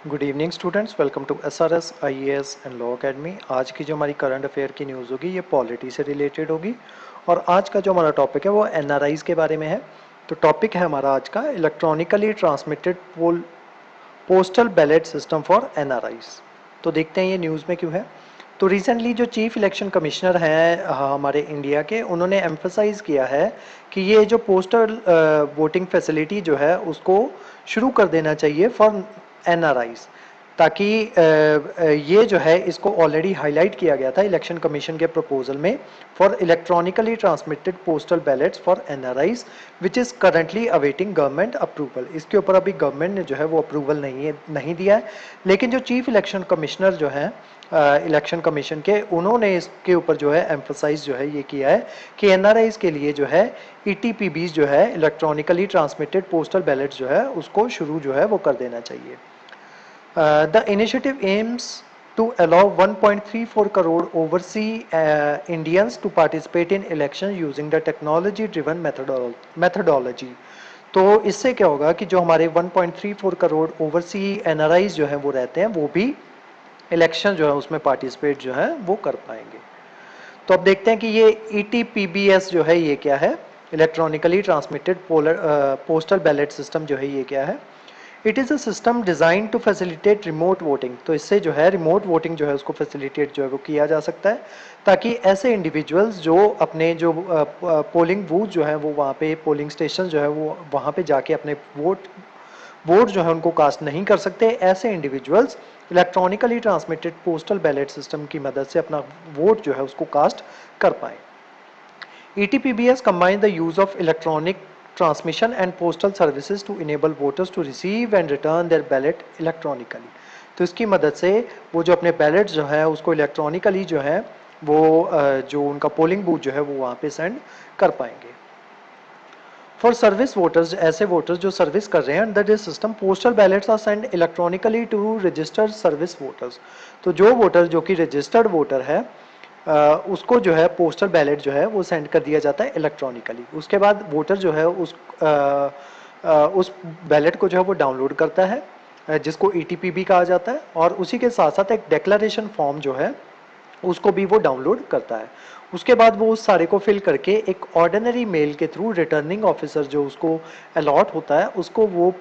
Good evening students, welcome to SRS IAS and law academy. आज की जो हमारी करंट अफेयर की न्यूज़ होगी ये पॉलिटी से रिलेटेड होगी और आज का जो हमारा टॉपिक है वो एनआरआईज के बारे में है। तो टॉपिक है हमारा आज का electronically transmitted postal ballot system for NRIs. तो देखते हैं ये न्यूज़ में क्यों है। तो रिसेंटली जो चीफ इलेक्शन कमिश्नर हैं हमारे इंडिया के, उन्होंने एम्फसाइज किया है कि ये जो पोस्टल वोटिंग फैसिलिटी जो है उसको शुरू कर देना चाहिए फॉर एनआरआईज, ताकि ये जो है इसको ऑलरेडी हाईलाइट किया गया था इलेक्शन कमीशन के प्रपोजल में for electronically transmitted postal ballets for NRIs which is currently awaiting government approval. इसके ऊपर अभी गवर्नमेंट ने जो है वो अप्रूवल नहीं दिया है, लेकिन जो चीफ इलेक्शन कमिश्नर जो है इलेक्शन कमीशन के, उन्होंने इसके ऊपर जो है एम्फसाइज जो है ये किया है कि एनआरआईज के लिए जो है ईटीपीबीज जो है इलेक्ट्रॉनिकली ट्रांसमिटेड पोस्टल बैलेट्स जो है उसको शुरू जो है वो कर देना चाहिए। The initiative aims to allow 1.34 crore overseas Indians to participate in elections using the technology-driven methodology। तो इससे क्या होगा कि जो हमारे 1.34 करोड़ ओवरसी एनआरआईज जो हैं वो रहते हैं, वो भी इलेक्शन जो है उसमें पार्टिसिपेट जो है वो कर पाएंगे। तो अब देखते हैं कि ये ईटीपीबीएस जो है ये क्या है, electronically transmitted postal ballot system जो है ये क्या है। It is a system design to facilitate remote voting. तो इससे जो है रिमोट वोटिंग जो है उसको फैसिलिटेट जो है वो किया जा सकता है, ताकि ऐसे इंडिविजुअल्स जो अपने जो पोलिंग बूथ जो है वो वहाँ पे पोलिंग स्टेशन जो है वो वहाँ पे जाके अपने वोट जो है उनको कास्ट नहीं कर सकते, ऐसे individuals electronically transmitted postal ballot system की मदद से अपना वोट जो है उसको कास्ट कर पाएँ। ETPBS combines the use of electronic transmission and postal services to enable voters to receive and return their ballot electronically। तो इसकी मदद से वो जो अपने बैलेट जो है उसको इलेक्ट्रॉनिकली जो है वो जो उनका पोलिंग बूथ जो है वो वहाँ पे सेंड कर पाएंगे। फॉर सर्विस वोटर्स, ऐसे वोटर्स जो सर्विस कर रहे हैं under this system, postal ballots are send electronically to registered service voters. तो जो वोटर जो कि रजिस्टर्ड वोटर है उसको जो है पोस्टल बैलेट जो है वो सेंड कर दिया जाता है इलेक्ट्रॉनिकली। उसके बाद वोटर जो है उस बैलेट को जो है वो डाउनलोड करता है, जिसको ईटीपीबी कहा जाता है, और उसी के साथ साथ एक डिक्लेरेशन फॉर्म जो है उसको भी वो डाउनलोड करता है। उसके बाद वो उस सारे को फिल करके एक ऑर्डिनरी मेल के थ्रू रिटर्निंग ऑफिसर जो उसको अलॉट होता है उसको वो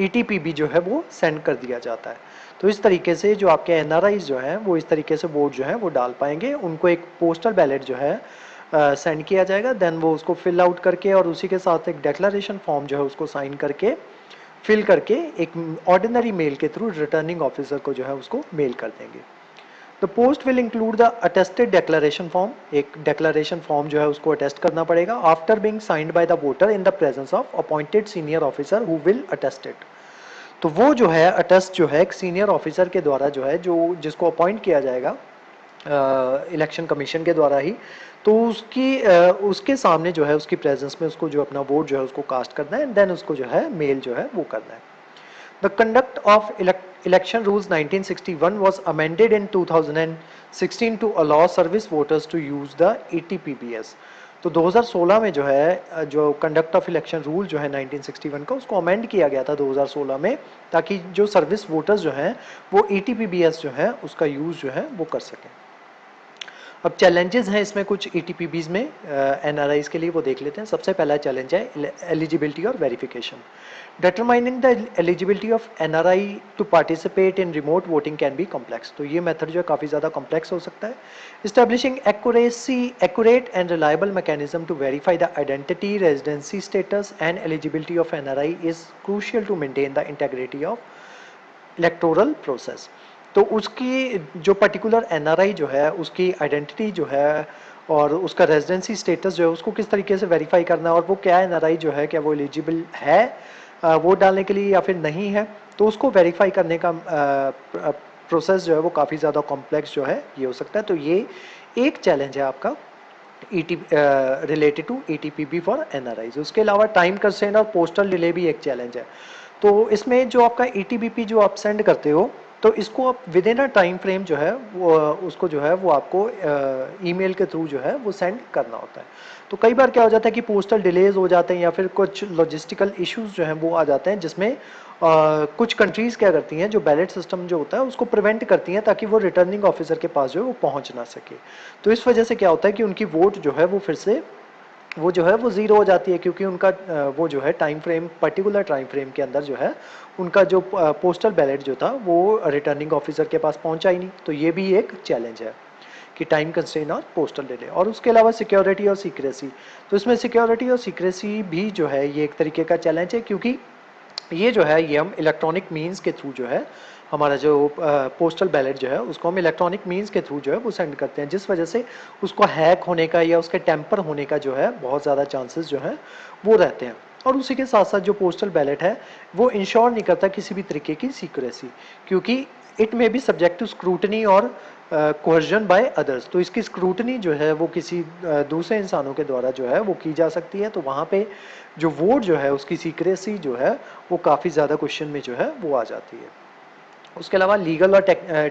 ईटीपीबी जो है वो सेंड कर दिया जाता है। तो इस तरीके से जो आपके एनआरआईज जो हैं वो इस तरीके से वोट जो है वो डाल पाएंगे। उनको एक पोस्टल बैलेट जो है सेंड किया जाएगा, देन वो उसको फिल आउट करके और उसी के साथ एक डिक्लेरेशन फॉर्म जो है उसको साइन करके फिल करके एक ऑर्डिनरी मेल के थ्रू रिटर्निंग ऑफिसर को जो है उसको मेल कर देंगे। The post will include the attested declaration form. एक डेक्लेरेशन फॉर्म जो है उसको अटेस्ट करना पड़ेगा after being signed by the voter in the presence of appointed senior officer who will attest it. तो वो जो है अटेस्ट जो है एक सीनियर ऑफिसर के द्वारा जो है जो जिसको अपॉइंट किया जाएगा इलेक्शन कमीशन के द्वारा ही, तो उसके सामने जो है उसकी प्रेजेंस में उसको जो अपना वोट जो है उसको कास्ट करना है, एंड देन उसको जो है मेल जो है वो करना है। The conduct of election rules 1961 was amended in 2016 to allow service voters to use the ETPBS। तो 2016 में जो है जो कंडक्ट ऑफ इलेक्शन रूल जो है 1961 का उसको अमेंड किया गया था 2016 में, ताकि जो सर्विस वोटर्स जो हैं वो ETPBS जो है उसका यूज़ जो है वो कर सकें। अब चैलेंजेस हैं इसमें कुछ ईटीपीबीज में एनआरआईज के लिए, वो देख लेते हैं। सबसे पहला चैलेंज है एलिजिबिलिटी और verification. Determining the eligibility of NRI to participate in remote voting can be complex. तो ये मेथड जो है काफ़ी ज़्यादा कॉम्प्लेक्स हो सकता है। Establishing accurate and reliable mechanism to verify the identity, residency status and eligibility of NRI is crucial to maintain the integrity of electoral process. तो उसकी जो पर्टिकुलर एनआरआई जो है उसकी आइडेंटिटी जो है और उसका रेजिडेंसी स्टेटस जो है उसको किस तरीके से वेरीफाई करना है, और वो क्या एनआरआई जो है क्या वो एलिजिबल है वोट डालने के लिए या फिर नहीं है, तो उसको वेरीफाई करने का प्रोसेस जो है वो काफ़ी ज़्यादा कॉम्प्लेक्स जो है ये हो सकता है। तो ये एक चैलेंज है आपका related to ETPB for NRIs. उसके अलावा टाइम कंस्ट्रेंट और पोस्टल डिले भी एक चैलेंज है। तो इसमें जो आपका ईटीबीपी जो आप सेंड करते हो तो इसको आप with in a time frame जो है वो उसको जो है वो आपको ईमेल के थ्रू जो है वो सेंड करना होता है। तो कई बार क्या हो जाता है कि पोस्टल डिलेज हो जाते हैं या फिर कुछ लॉजिस्टिकल इश्यूज जो हैं वो आ जाते हैं, जिसमें कुछ कंट्रीज क्या करती हैं, जो बैलेट सिस्टम जो होता है उसको प्रिवेंट करती हैं ताकि वो रिटर्निंग ऑफिसर के पास जो है वो पहुंच ना सके। तो इस वजह से क्या होता है कि उनकी वोट जो है वो फिर से वो जो है वो ज़ीरो हो जाती है, क्योंकि उनका वो जो है time frame, particular time frame के अंदर जो है उनका जो पोस्टल बैलेट जो था वो रिटर्निंग ऑफिसर के पास पहुंचा ही नहीं। तो ये भी एक चैलेंज है कि टाइम कंस्ट्रेन और पोस्टल डिले। और उसके अलावा सिक्योरिटी और सीक्रेसी, तो इसमें सिक्योरिटी और सीक्रेसी भी जो है ये एक तरीके का चैलेंज है, क्योंकि ये जो है ये हम इलेक्ट्रॉनिक मीन्स के थ्रू जो है हमारा जो पोस्टल बैलेट जो है उसको हम इलेक्ट्रॉनिक मीन्स के थ्रू जो है वो सेंड करते हैं, जिस वजह से उसको हैक होने का या उसके टेम्पर होने का जो है बहुत ज़्यादा चांसेस जो है वो रहते हैं। और उसी के साथ साथ जो पोस्टल बैलेट है वो इंश्योर नहीं करता किसी भी तरीके की सीक्रेसी, क्योंकि इट में भी सब्जेक्ट टू स्क्रूटनी और कोहर्जन बाय अदर्स। तो इसकी स्क्रूटनी जो है वो किसी दूसरे इंसानों के द्वारा जो है वो की जा सकती है। तो वहाँ पे जो वोट जो है उसकी सीक्रेसी जो है वो काफ़ी ज़्यादा क्वेश्चन में जो है वो आ जाती है। उसके अलावा लीगल और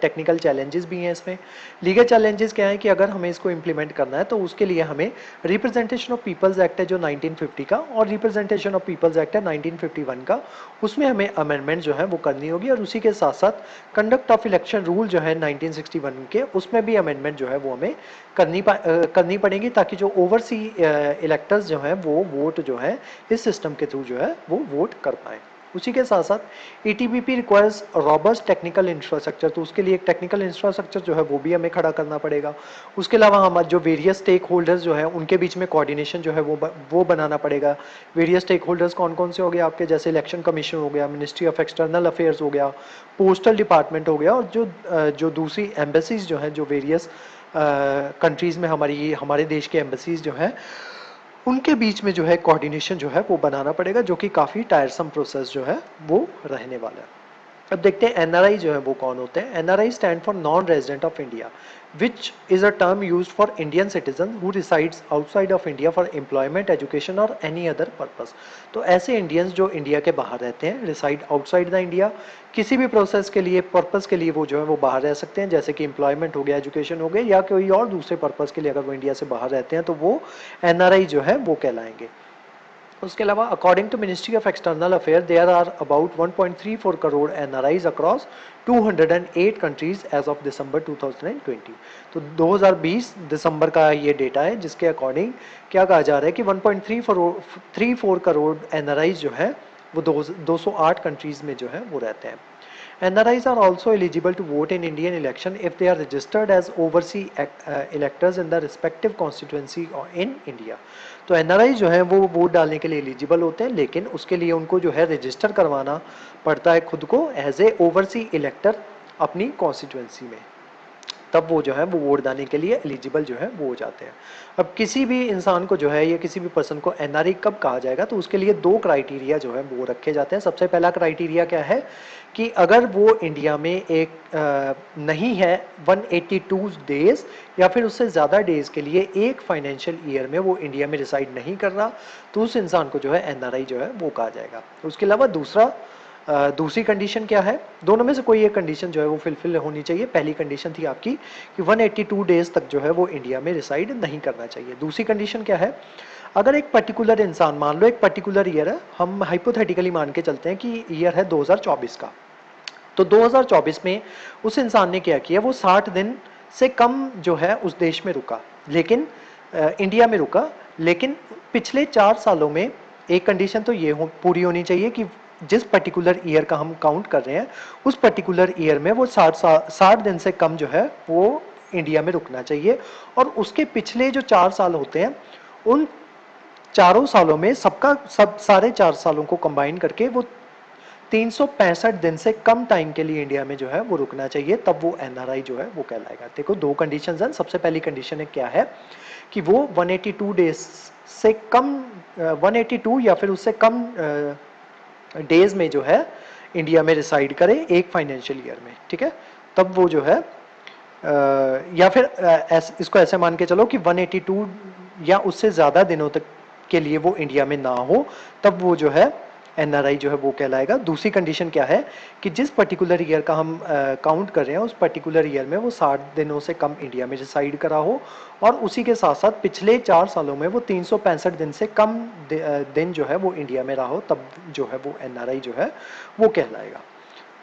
टेक्निकल चैलेंजेस भी हैं इसमें। लीगल चैलेंजेस क्या है कि अगर हमें इसको इम्प्लीमेंट करना है तो उसके लिए हमें रिप्रेजेंटेशन ऑफ पीपल्स एक्ट है जो 1950 का, और रिप्रेजेंटेशन ऑफ पीपल्स एक्ट है 1951 का, उसमें हमें अमेंडमेंट जो है वो करनी होगी। और उसी के साथ साथ कंडक्ट ऑफ इलेक्शन रूल जो है 1961 के, उसमें भी अमेंडमेंट जो है वो हमें करनी पड़ेगी, ताकि जो ओवरसी इलेक्टर्स जो हैं वो वोट जो है इस सिस्टम के थ्रू जो है वो वोट कर पाएँ। उसी के साथ साथ ईटीबीपी रिक्वायर्स रॉबस्ट टेक्निकल इंफ्रास्ट्रक्चर, तो उसके लिए एक टेक्निकल इंफ्रास्ट्रक्चर जो है वो भी हमें खड़ा करना पड़ेगा। उसके अलावा हमारे जो वेरियस स्टेक होल्डर्स जो है उनके बीच में कोऑर्डिनेशन जो है वो बनाना पड़ेगा। वेरियस स्टेक होल्डर्स कौन कौन से हो गए आपके, जैसे इलेक्शन कमीशन हो गया, मिनिस्ट्री ऑफ एक्सटर्नल अफेयर्स हो गया, पोस्टल डिपार्टमेंट हो गया, और जो दूसरी एम्बेसीज जो हैं जो वेरियस कंट्रीज़ में हमारे देश के एम्बेसीज जो हैं उनके बीच में जो है कोऑर्डिनेशन जो है वो बनाना पड़ेगा, जो कि काफ़ी टायरसम प्रोसेस जो है वो रहने वाला है। अब देखते हैं एनआरआई जो है वो कौन होते हैं। NRI stand for non resident of India, which is a term used for Indian citizen who resides outside of India for employment, education और एनी अदर पर्पस। तो ऐसे इंडियंस जो इंडिया के बाहर रहते हैं, रिसाइड आउटसाइड द इंडिया, किसी भी प्रोसेस के लिए, पर्पस के लिए वो जो है वो बाहर रह सकते हैं, जैसे कि एम्प्लॉयमेंट हो गया, एजुकेशन हो गया, या कोई और दूसरे पर्पस के लिए अगर वो इंडिया से बाहर रहते हैं तो वो एनआरआई जो है वो कहलाएंगे। उसके अलावा according to ministry of external affair there are about 1.34 crore NRIs across 208 countries as of December 2020। तो 2020 दिसंबर का ये डेटा है, जिसके अकॉर्डिंग क्या कहा जा रहा है कि 1.34 करोड़ एनआरआईज जो है वो 208 कंट्रीज में जो है वो रहते हैं। NRIs are also eligible to vote in Indian election if they are registered as overseas electors in the respective constituency in India। तो NRI जो है वो वोट डालने के लिए एलिजिबल होते हैं, लेकिन उसके लिए उनको जो है रजिस्टर करवाना पड़ता है खुद को एज ए ओवरसी इलेक्टर अपनी कॉन्स्टिट्यूंसी में, तब वो जो है वो वोट डालने के लिए एलिजिबल जो है वो हो जाते हैं। अब किसी भी इंसान को जो है या किसी भी पर्सन को एनआरआई कब कहा जाएगा, तो उसके लिए दो क्राइटेरिया जो है वो रखे जाते हैं। सबसे पहला क्राइटेरिया क्या है कि अगर वो इंडिया में एक नहीं है 182 डेज या फिर उससे ज़्यादा डेज के लिए एक फाइनेंशियल ईयर में वो इंडिया में रिसाइड नहीं कर रहा, तो उस इंसान को जो है एनआरआई जो है वो कहा जाएगा। उसके अलावा दूसरी कंडीशन क्या है, दोनों में से कोई एक कंडीशन जो है वो फुलफिल होनी चाहिए। पहली कंडीशन थी आपकी कि 182 डेज तक जो है वो इंडिया में रिसाइड नहीं करना चाहिए। दूसरी कंडीशन क्या है, अगर एक पर्टिकुलर इंसान, मान लो एक पर्टिकुलर ईयर है, हम हाइपोथेटिकली मान के चलते हैं कि ईयर है 2024 का, तो 2024 में उस इंसान ने क्या किया, वो 60 दिन से कम जो है उस देश में रुका, लेकिन इंडिया में रुका, लेकिन पिछले 4 सालों में एक कंडीशन तो ये पूरी होनी चाहिए कि जिस पर्टिकुलर ईयर का हम काउंट कर रहे हैं उस पर्टिकुलर ईयर में वो 60 दिन से कम जो है वो इंडिया में रुकना चाहिए। और उसके पिछले जो 4 साल होते हैं उन चारों सालों में सारे 4 सालों को कंबाइन करके वो 365 दिन से कम टाइम के लिए इंडिया में जो है वो रुकना चाहिए, तब वो एनआरआई जो है वो कहलाएगा। देखो दो कंडीशंस हैं। सबसे पहली कंडीशन है क्या है कि वो 182 डेज से कम 182 या फिर उससे कम डेज में जो है इंडिया में रिसाइड करे एक फाइनेंशियल ईयर में, ठीक है। तब वो जो है या फिर इसको ऐसे मान के चलो कि 182 या उससे ज़्यादा दिनों तक के लिए वो इंडिया में ना हो, तब वो जो है एनआरआई जो है वो कहलाएगा। दूसरी कंडीशन क्या है कि जिस पर्टिकुलर ईयर का हम काउंट कर रहे हैं उस पर्टिकुलर ईयर में वो 60 दिनों से कम इंडिया में रिसाइड करा हो और उसी के साथ साथ पिछले 4 सालों में वो 365 दिन से कम दिन जो है वो इंडिया में रहा हो, तब जो है वो एनआरआई जो है वो कहलाएगा।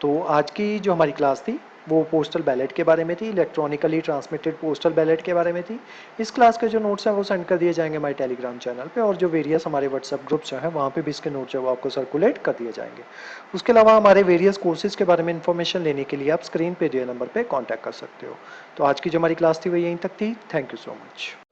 तो आज की जो हमारी क्लास थी वो पोस्टल बैलेट के बारे में थी, इलेक्ट्रॉनिकली ट्रांसमिटेड पोस्टल बैलेट के बारे में थी। इस क्लास के जो नोट्स हैं वो सेंड कर दिए जाएंगे हमारे टेलीग्राम चैनल पे, और जो वेरियस हमारे व्हाट्सएप ग्रुप्स जो हैं वहाँ पे भी इसके नोट्स जो है वो आपको सर्कुलेट कर दिए जाएंगे। उसके अलावा हमारे वेरियस कोर्सेज के बारे में इन्फॉर्मेशन लेने के लिए आप स्क्रीन पे दिए नंबर पर कॉन्टैक्ट कर सकते हो। तो आज की जो हमारी क्लास थी वो यहीं तक थी। Thank you so much.